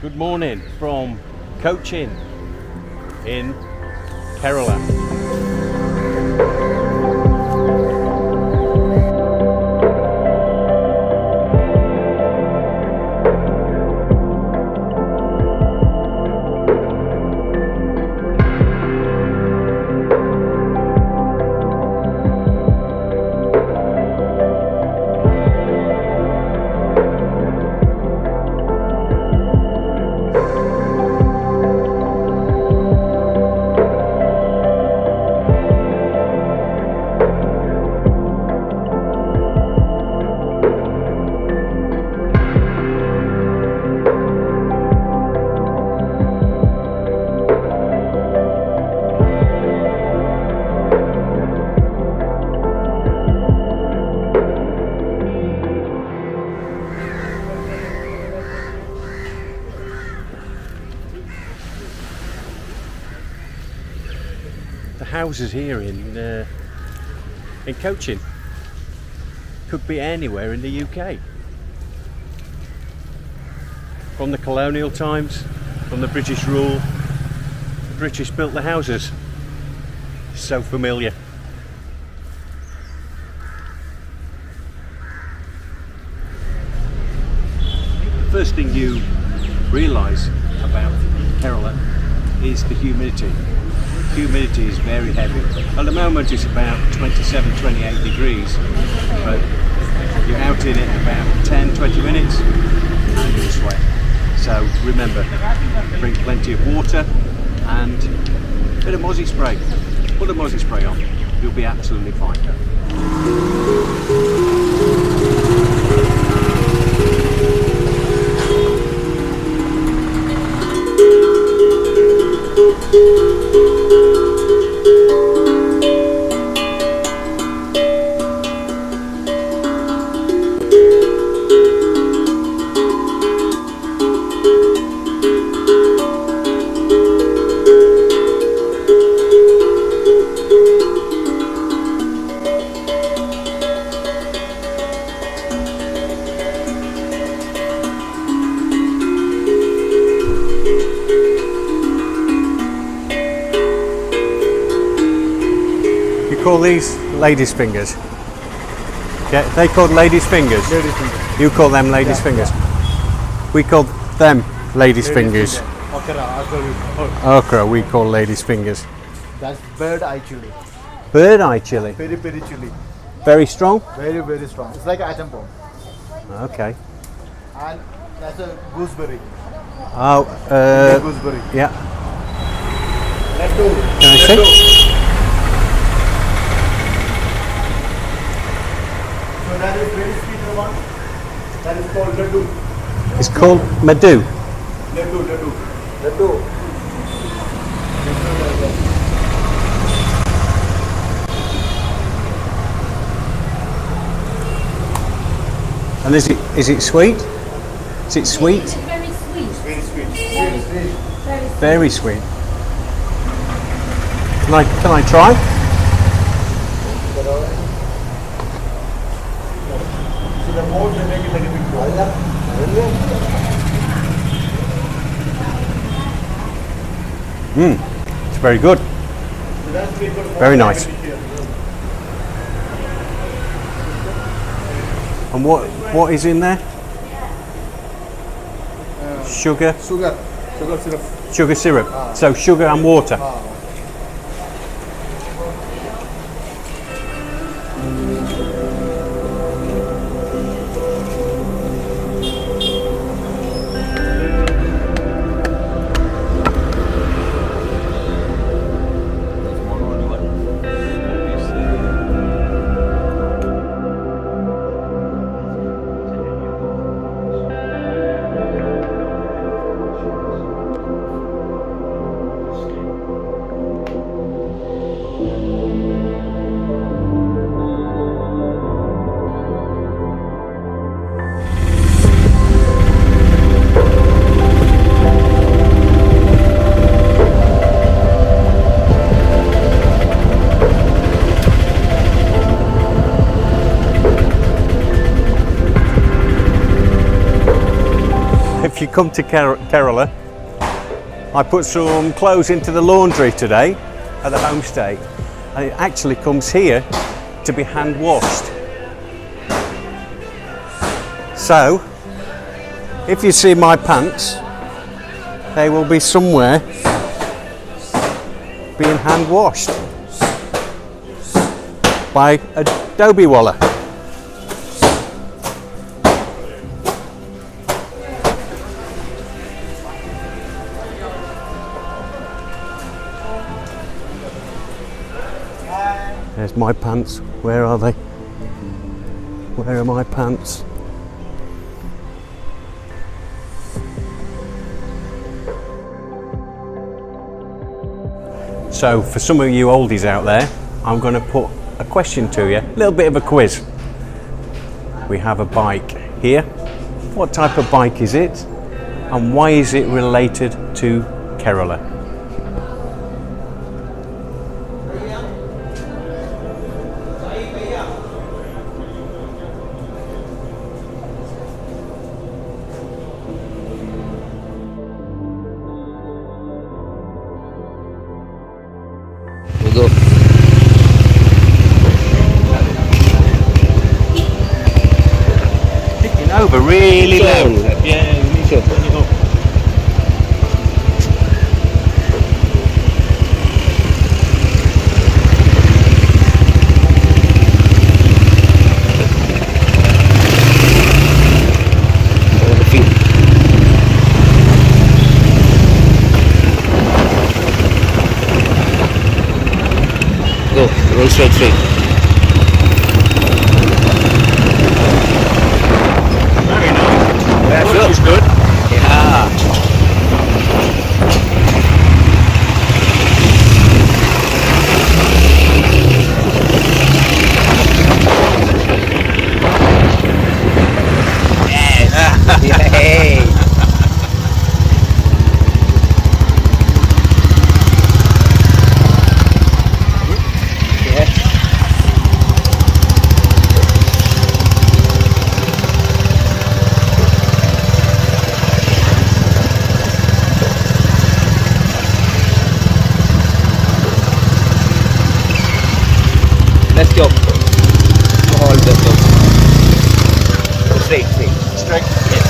Good morning from Cochin in Kerala. The houses here in Cochin could be anywhere in the UK. From the colonial times, from the British rule, the British built the houses. So familiar. The first thing you realise about Kerala is the humidity. Humidity is very heavy. At the moment it's about 27-28 degrees, but you're out in it about 10-20 minutes and you'll sweat. So remember, bring plenty of water and a bit of mozzie spray. Put the mozzie spray on, you'll be absolutely fine. Call these ladies' fingers. Yeah, they called ladies' fingers. Ladies' fingers. You call them ladies' fingers. We call them ladies' fingers. Okra, we call ladies' fingers. That's bird eye chili. Bird eye chili. Peri peri chili. Very strong. Very very strong. It's like an atom bomb. Okay. And that's a gooseberry. Oh, Gooseberry. yeah. Let's go. Can I see? So that is very sweet one. That is called laddu. It's called Madhu. Laddu. And is it sweet? Is it sweet? It's very sweet. Very sweet. Very sweet. Very sweet. Can I try? So the more they make it like a big ball. It's very good. So that's good for Very nice. And what is in there? Sugar. Sugar syrup. Sugar syrup. So sugar and water. if you come to Kerala, I put some clothes into the laundry today at the homestay, and it actually comes here to be hand washed. So, if you see my pants, they will be somewhere being hand washed by a Dhobi Wallah. There's my pants. Where are they? Where are my pants? So for some of you oldies out there, I'm going to put a question to you, a little bit of a quiz. We have a bike here. What type of bike is it? And why is it related to Kerala? Go. Ticking over really low. Yeah, we need to turn it up. Go, roll straight. Very nice. That's That was good. Yeah. Yes. Yay. Let's go. Hold the go. Straight. Straight. Yes.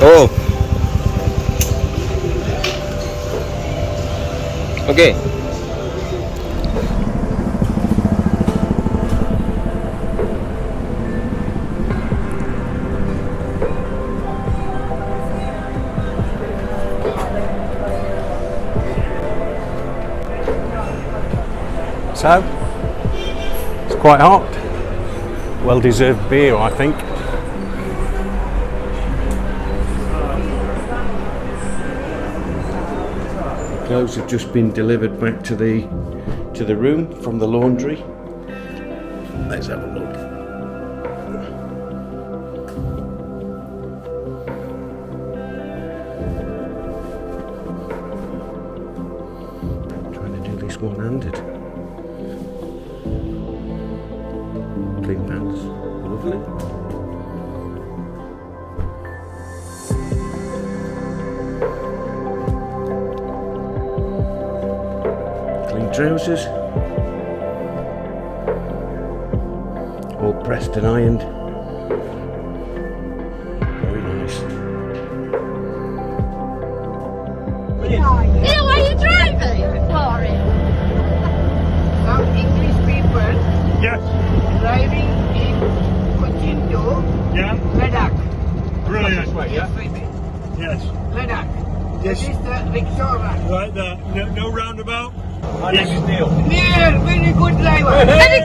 Oh. Okay. So, it's quite hot. Well-deserved beer, I think. Clothes have just been delivered back to the room from the laundry. Let's have a look. I'm trying to do this one-handed. Clean pants, lovely. Trousers, all pressed and ironed. Very nice. Yeah, why are you driving for it? Some English people Yes. driving in Cochin to Yeah. Ladakh. Brilliant. This way, yeah? Yes. Ladakh. Yes. This is the rickshaw ride. Right there. No roundabout. My name is Neil. Neil, very good driver. Very